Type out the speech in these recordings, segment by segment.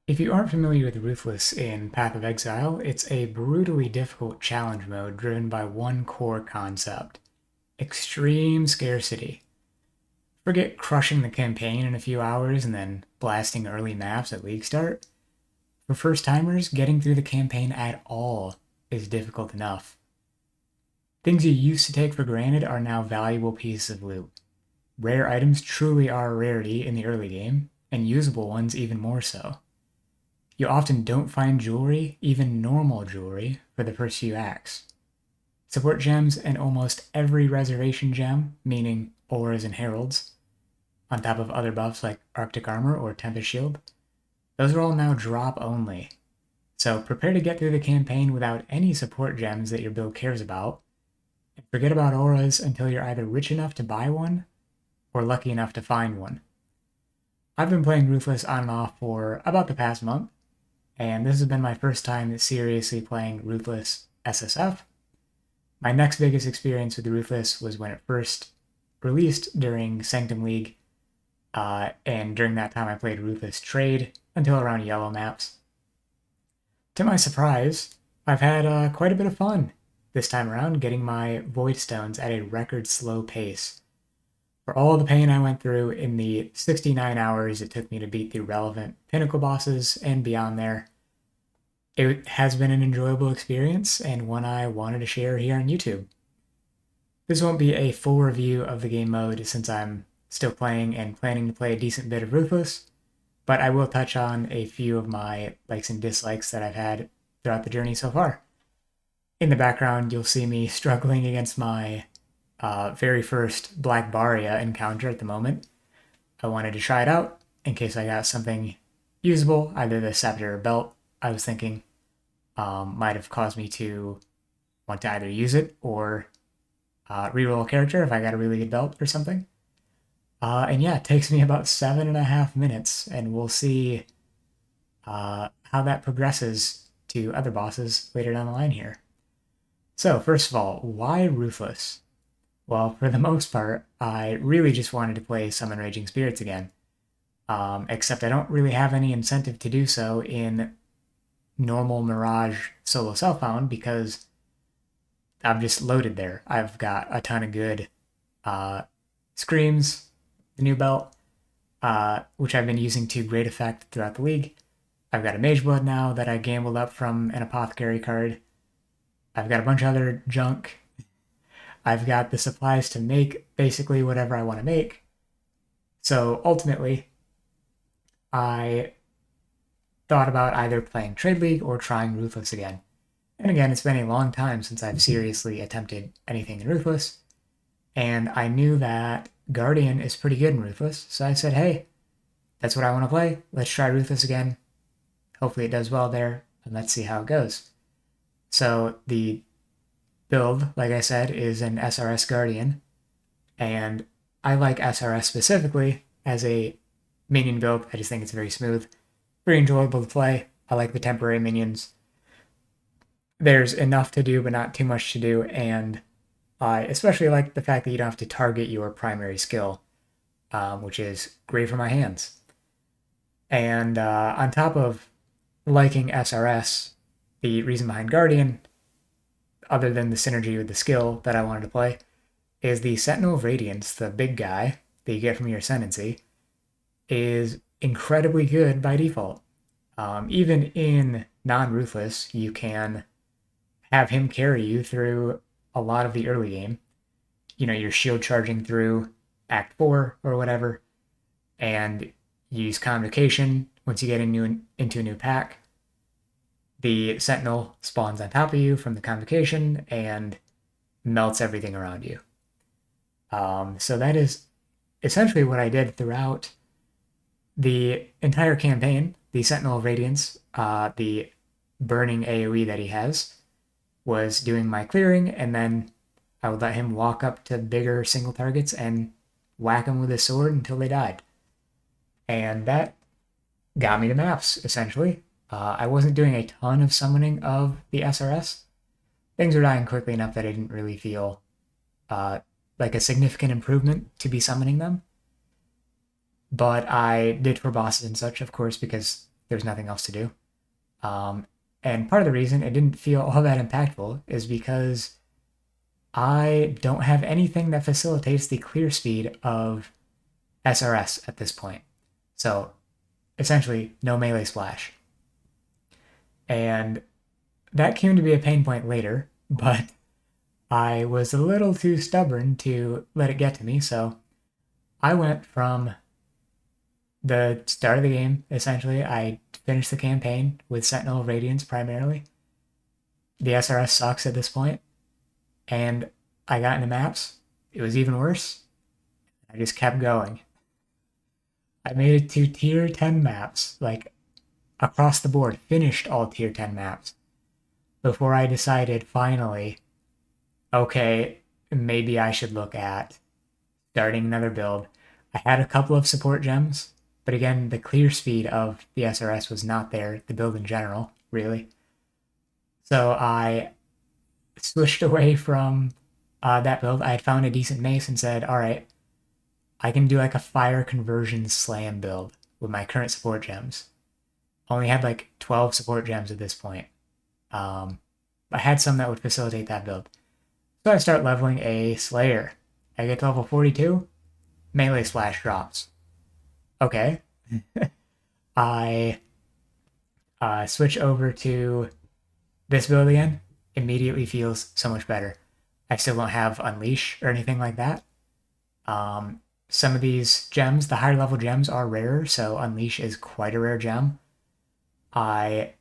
If you aren't familiar with Ruthless in Path of Exile, it's a brutally difficult challenge mode driven by one core concept: extreme scarcity. Forget crushing the campaign in a few hours and then blasting early maps at league start. For first timers, getting through the campaign at all is difficult enough. Things you used to take for granted are now valuable pieces of loot. Rare items truly are a rarity in the early game, and usable ones even more so. You often don't find jewelry, even normal jewelry, for the first few acts. Support gems and almost every reservation gem, meaning auras and heralds, on top of other buffs like Arctic Armor or Tempest Shield, those are all now drop only. So prepare to get through the campaign without any support gems that your build cares about, and forget about auras until you're either rich enough to buy one or lucky enough to find one. I've been playing Ruthless on and off for about the past month, and this has been my first time seriously playing Ruthless SSF. My next biggest experience with Ruthless was when it first released during Sanctum League, and during that time I played Ruthless Trade until around yellow maps. To my surprise, I've had quite a bit of fun this time around getting my Voidstones at a record slow pace. For all the pain I went through in the 69 hours it took me to beat the relevant pinnacle bosses and beyond there, it has been an enjoyable experience and one I wanted to share here on YouTube. This won't be a full review of the game mode since I'm still playing and planning to play a decent bit of Ruthless, but I will touch on a few of my likes and dislikes that I've had throughout the journey so far. In the background, you'll see me struggling against my very first Black Baria encounter at the moment. I wanted to try it out in case I got something usable, either the scepter or belt. I was thinking might have caused me to want to either use it or reroll a character if I got a really good belt or something. And yeah, it takes me about 7.5 minutes, and we'll see how that progresses to other bosses later down the line here. So, first of all, why Ruthless? Well, for the most part, I really just wanted to play Summon Raging Spirits again. Except I don't really have any incentive to do so in normal Mirage solo self-found because I'm just loaded there. I've got a ton of good Screams, the new belt, which I've been using to great effect throughout the league. I've got a Mage Blood now that I gambled up from an Apothecary card. I've got a bunch of other junk. I've got the supplies to make basically whatever I want to make. So ultimately, I thought about either playing Trade League or trying Ruthless again. And again, it's been a long time since I've seriously attempted anything in Ruthless, and I knew that Guardian is pretty good in Ruthless, so I said, hey, that's what I want to play. Let's try Ruthless again. Hopefully it does well there, and let's see how it goes. So the build, like I said, is an SRS Guardian, and I like SRS specifically as a minion build. I just think it's very smooth, very enjoyable to play. I like the temporary minions. There's enough to do, but not too much to do, and I especially like the fact that you don't have to target your primary skill, which is great for my hands. And on top of liking SRS, the reason behind Guardian, other than the synergy with the skill that I wanted to play, is the Sentinel of Radiance, the big guy that you get from your Ascendancy, is incredibly good by default. Even in non-Ruthless, you can have him carry you through a lot of the early game. You know, you're shield charging through Act 4 or whatever, and use Convocation once you get into a new pack. The Sentinel spawns on top of you from the Convocation and melts everything around you. So that is essentially what I did throughout the entire campaign. The Sentinel of Radiance, the burning AoE that he has, was doing my clearing, and then I would let him walk up to bigger single targets and whack them with his sword until they died. And that got me to maps, essentially. I wasn't doing a ton of summoning of the SRS. Things were dying quickly enough that I didn't really feel like a significant improvement to be summoning them. But I did for bosses and such, of course, because There's nothing else to do. And part of the reason it didn't feel all that impactful is because I don't have anything that facilitates the clear speed of SRS at this point. So essentially, no melee splash. And that came to be a pain point later, but I was a little too stubborn to let it get to me, so I went from the start of the game, essentially. I finished the campaign with Sentinel Radiance primarily. The SRS sucks at this point, and I got into maps. It was even worse. I just kept going. I made it to tier 10 maps, like across the board, finished all tier 10 maps before I decided finally, okay, maybe I should look at starting another build. I had a couple of support gems, but again, the clear speed of the SRS was not there, the build in general, really. So I switched away from that build. I had found a decent mace and said, all right, I can do like a fire conversion slam build with my current support gems. Only had like 12 support gems at this point. I had some that would facilitate that build. So I start leveling a Slayer. I get to level 42, melee splash drops. Okay. I switch over to this build again. Immediately feels so much better. I still don't have Unleash or anything like that. Some of these gems, the higher level gems, are rarer, so Unleash is quite a rare gem. I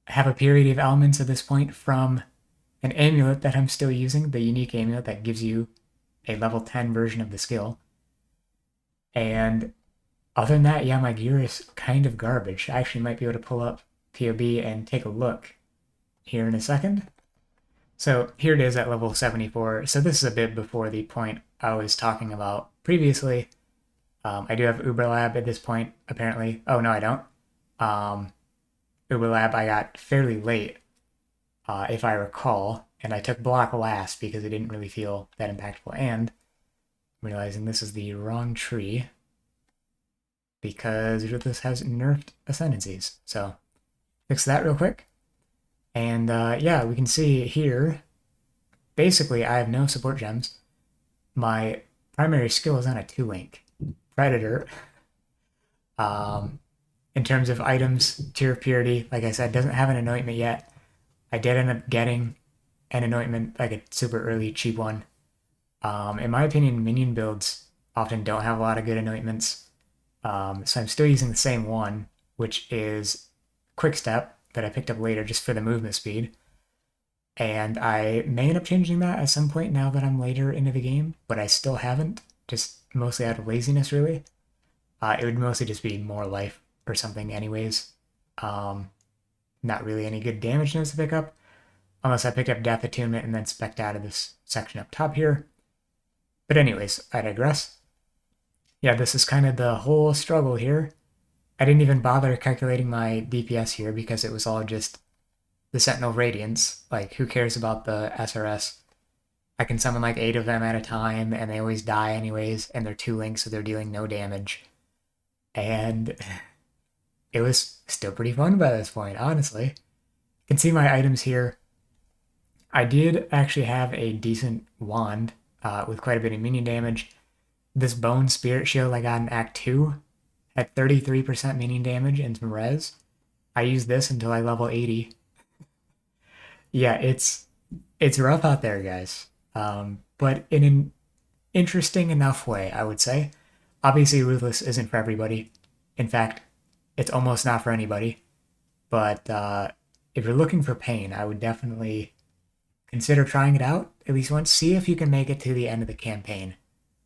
have a purity of elements at this point from an amulet that I'm still using, the unique amulet that gives you a level 10 version of the skill. And other than that, yeah, my gear is kind of garbage. I actually might be able to pull up POB and take a look here in a second. So here it is at level 74. So this is a bit before the point I was talking about previously. I do have Uber Lab at this point, apparently. Oh, no, I don't. Uber Lab I got fairly late, if I recall, and I took block last because it didn't really feel that impactful. And I'm realizing this is the wrong tree because Ruthless has nerfed ascendancies. So fix that real quick. And yeah, we can see here, basically I have no support gems. My primary skill is on a 2-link. Predator. In terms of items, Tier of Purity, like I said, doesn't have an anointment yet. I did end up getting an anointment, like a super early cheap one. In my opinion, minion builds often don't have a lot of good anointments. So I'm still using the same one, which is Quickstep, that I picked up later just for the movement speed. And I may end up changing that at some point now that I'm later into the game, but I still haven't, just mostly out of laziness, really. It would mostly just be more life or something anyways. Not really any good damage notes to pick up, unless I picked up Death Attunement and then spec'd out of this section up top here. But anyways, I digress. Yeah, this is kind of the whole struggle here. I didn't even bother calculating my DPS here because it was all just the Sentinel Radiance. Like, who cares about the SRS? I can summon like 8 of them at a time, and they always die anyways, and they're 2-links, so they're dealing no damage. And it was still pretty fun by this point, honestly. You can see my items here. I did actually have a decent wand with quite a bit of minion damage. This Bone Spirit Shield I got in Act 2 at 33% minion damage and some res. I used this until I level 80. Yeah, it's rough out there, guys. But in an interesting enough way, I would say. Obviously, Ruthless isn't for everybody. In fact, it's almost not for anybody. But if you're looking for pain, I would definitely consider trying it out at least once. See if you can make it to the end of the campaign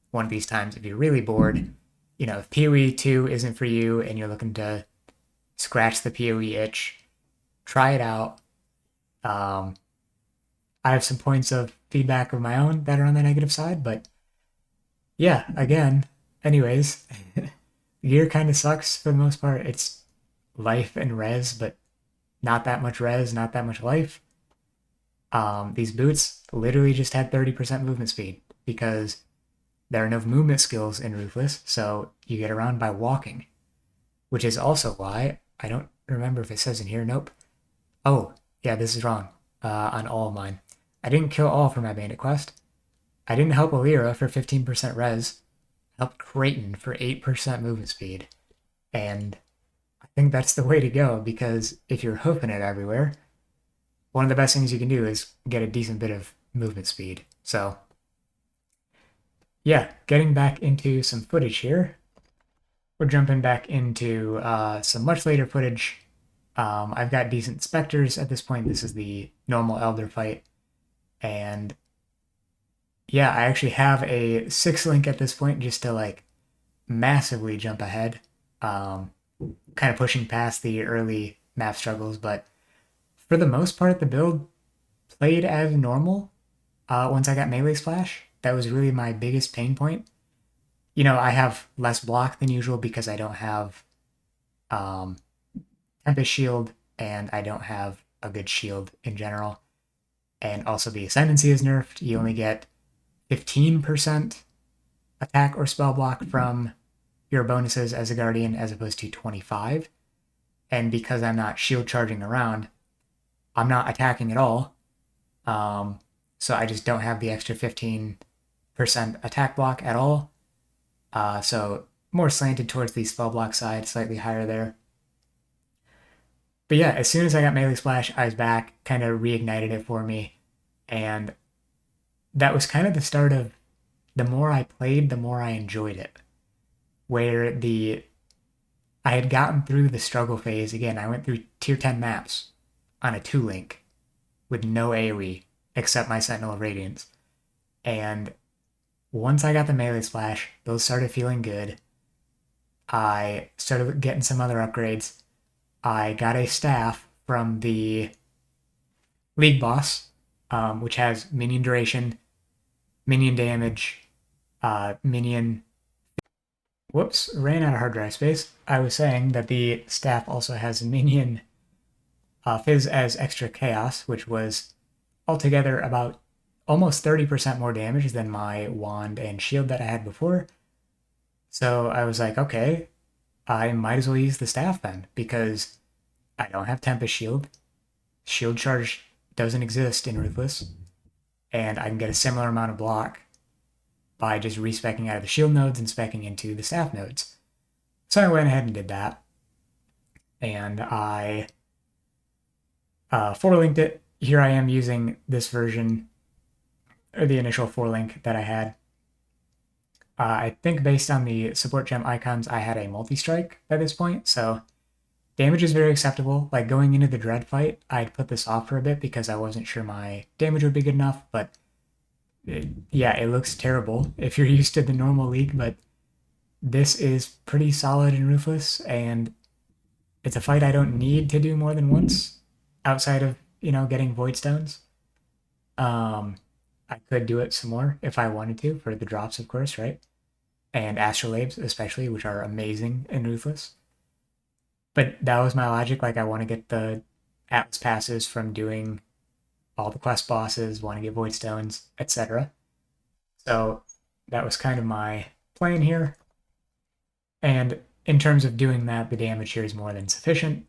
one of these times. If you're really bored, you know, if PoE 2 isn't for you and you're looking to scratch the PoE itch, try it out. I have some points of feedback of my own that are on the negative side, but yeah, again, anyways, gear kind of sucks for the most part. It's life and res, but not that much res, not that much life. These boots literally just had 30% movement speed because there are no movement skills in Ruthless, so you get around by walking, which is also why I don't remember if it says in here. Nope. Oh, yeah, this is wrong on all of mine. I didn't kill all for my bandit quest. I didn't help Alira for 15% res. Helped Creighton for 8% movement speed. And I think that's the way to go, because if you're hoofing it everywhere, one of the best things you can do is get a decent bit of movement speed. So, yeah, getting back into some footage here. We're jumping back into some much later footage. I've got decent specters at this point. This is the normal Elder fight. And yeah, I actually have a 6 link at this point just to like massively jump ahead. Kind of pushing past the early map struggles, but for the most part, the build played as normal once I got melee splash. That was really my biggest pain point. You know, I have less block than usual because I don't have Tempest Shield, and I don't have a good shield in general. And also the Ascendancy is nerfed. You only get 15% attack or spell block from your bonuses as a Guardian as opposed to 25. And because I'm not shield charging around, I'm not attacking at all. So I just don't have the extra 15% attack block at all. So more slanted towards the spell block side, slightly higher there. But yeah, as soon as I got melee splash, I was back, kind of reignited it for me. And that was kind of the start of the more I played, the more I enjoyed it. Where I had gotten through the struggle phase. Again, I went through tier 10 maps on a 2-link with no AoE except my Sentinel of Radiance. And once I got the melee splash, those started feeling good. I started getting some other upgrades. I got a staff from the League boss, which has minion duration, minion damage, minion... Whoops, ran out of hard drive space. I was saying that the staff also has minion fizz as extra chaos, which was altogether about almost 30% more damage than my wand and shield that I had before. So I was like, okay, I might as well use the staff then, because I don't have Tempest Shield. Shield charge doesn't exist in Ruthless, and I can get a similar amount of block by just respecking out of the shield nodes and specking into the staff nodes. So I went ahead and did that, and I 4-linked it. Here I am using this version, or the initial 4-link that I had. I think based on the support gem icons, I had a multi-strike by this point, so damage is very acceptable. Like going into the Dread fight, I'd put this off for a bit because I wasn't sure my damage would be good enough, but yeah, it looks terrible if you're used to the normal League, but this is pretty solid in Ruthless, and it's a fight I don't need to do more than once outside of, you know, getting Voidstones. I could do it some more if I wanted to, for the drops, of course, right? And Astrolabes, especially, which are amazing in Ruthless. But that was my logic. Like, I want to get the Atlas passes from doing all the quest bosses, want to get Voidstones, etc. So that was kind of my plan here. And in terms of doing that, the damage here is more than sufficient.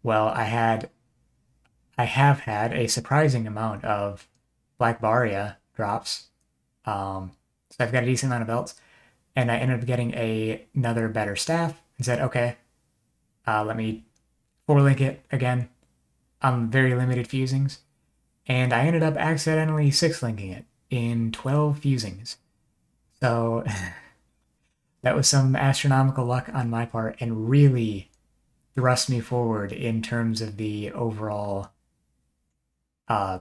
Well, I have had a surprising amount of Black Baria drops. So I've got a decent amount of belts. And I ended up getting another better staff and said, okay, let me 4-link it again. I'm very limited fusings. And I ended up accidentally 6-linking it in 12 fusings. So that was some astronomical luck on my part and really thrust me forward in terms of the overall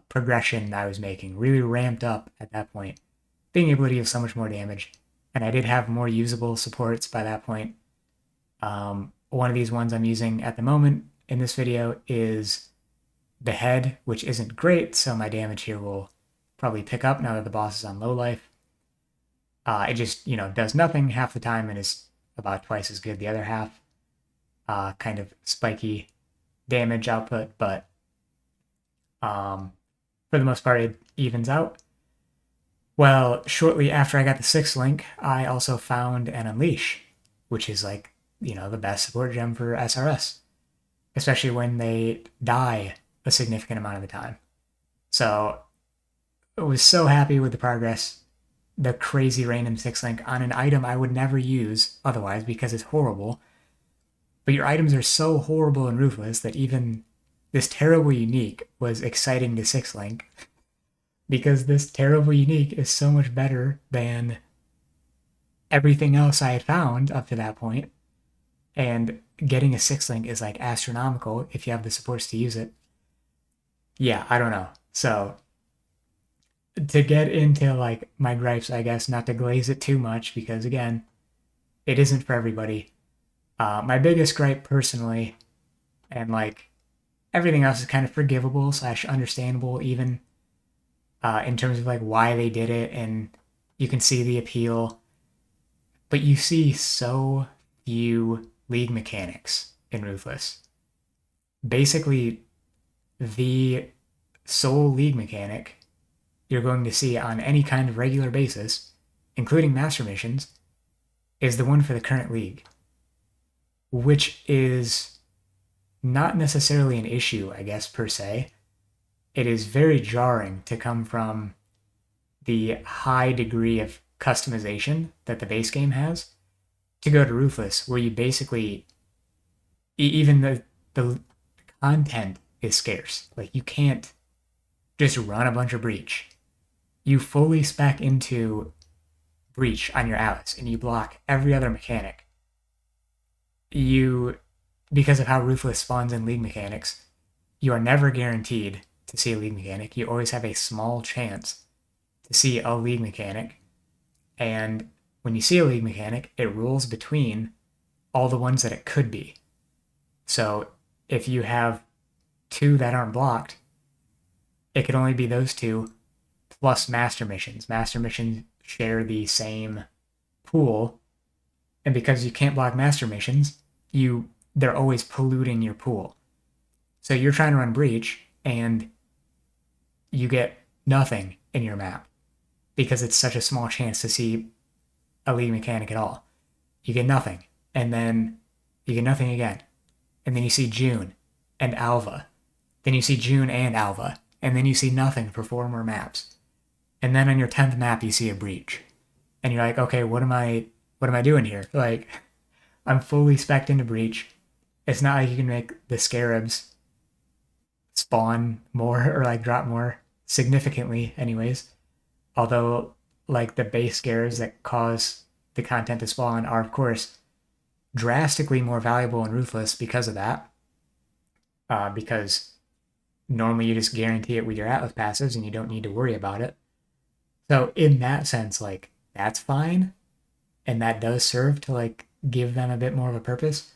progression I was making. Really ramped up at that point, being able to deal so much more damage. And I did have more usable supports by that point. One of these ones I'm using at the moment in this video is the head, which isn't great, so my damage here will probably pick up now that the boss is on low life. It just, you know, does nothing half the time and is about twice as good the other half. Kind of spiky damage output, but for the most part it evens out. Well, shortly after I got the 6-link, I also found an Unleash, which is like, you know, the best support gem for SRS. especially when they die a significant amount of the time. So I was so happy with the progress. The crazy random 6-link on an item I would never use otherwise because it's horrible. But your items are so horrible and ruthless that even this terrible unique was exciting to 6-link because this terrible unique is so much better than everything else I had found up to that point. And getting a 6-link is like astronomical if you have the supports to use it. Yeah, I don't know. So to get into like my gripes, I guess, not to glaze it too much because again, it isn't for everybody. My biggest gripe personally, and like everything else is kind of forgivable / understandable, even in terms of like why they did it, and you can see the appeal. But you see so few league mechanics in Ruthless. Basically, the sole league mechanic you're going to see on any kind of regular basis, including master missions, is the one for the current league, which is not necessarily an issue, I guess, per se. It is very jarring to come from the high degree of customization that the base game has to go to Ruthless, where you basically, even the content is scarce. Like, you can't just run a bunch of Breach. You fully spec into Breach on your Atlas, and you block every other mechanic. Because of how Ruthless spawns in league mechanics, you are never guaranteed to see a league mechanic. You always have a small chance to see a league mechanic. And when you see a league mechanic, it rules between all the ones that it could be. So if you have 2 that aren't blocked, it could only be those 2 plus master missions. Master missions share the same pool, and because you can't block master missions, they're always polluting your pool. So you're trying to run Breach, and you get nothing in your map because it's such a small chance to see a league mechanic at all. You get nothing, and then you get nothing again, and then you see June and Alva, then you see June and Alva, and then you see nothing for 4 more maps, and then on your 10th map you see a Breach, and you're like, okay, what am I doing here? Like, I'm fully spec'd into Breach. It's not like you can make the Scarabs spawn more or like drop more significantly anyways. Although like the base Scarabs that cause the content to spawn are of course drastically more valuable and Ruthless because of that. Because normally you just guarantee it with your Atlas passives and you don't need to worry about it. So in that sense, like, that's fine. And that does serve to like give them a bit more of a purpose.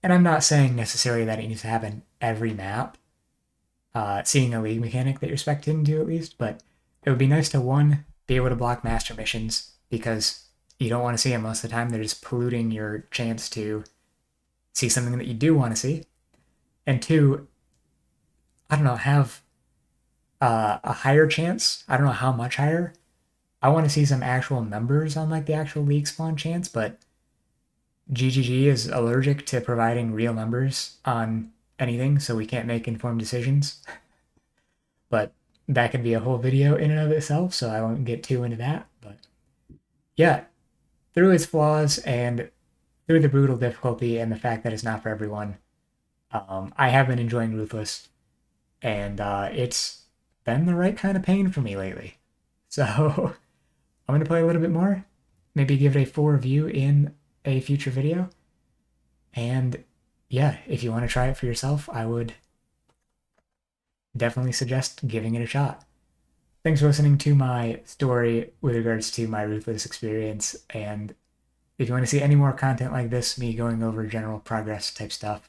And I'm not saying necessarily that it needs to happen every map, seeing a league mechanic that you're spec'd into at least, but it would be nice to, 1, be able to block master missions because you don't want to see them most of the time. They're just polluting your chance to see something that you do want to see. And 2, I don't know, have a higher chance. I don't know how much higher. I want to see some actual numbers on like the actual league spawn chance, but GGG is allergic to providing real numbers on anything, so we can't make informed decisions. But that could be a whole video in and of itself, so I won't get too into that. But yeah, through its flaws and through the brutal difficulty and the fact that it's not for everyone, I have been enjoying Ruthless, and it's been the right kind of pain for me lately. So I'm going to play a little bit more, maybe give it a full review in a future video. And yeah, if you want to try it for yourself, I would definitely suggest giving it a shot. Thanks for listening to my story with regards to my Ruthless experience, and if you want to see any more content like this, me going over general progress type stuff,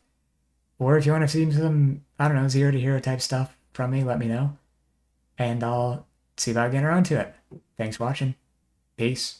or if you want to see some, I don't know, 0 to hero type stuff from me, let me know, and I'll see about getting around to it. Thanks for watching. Peace.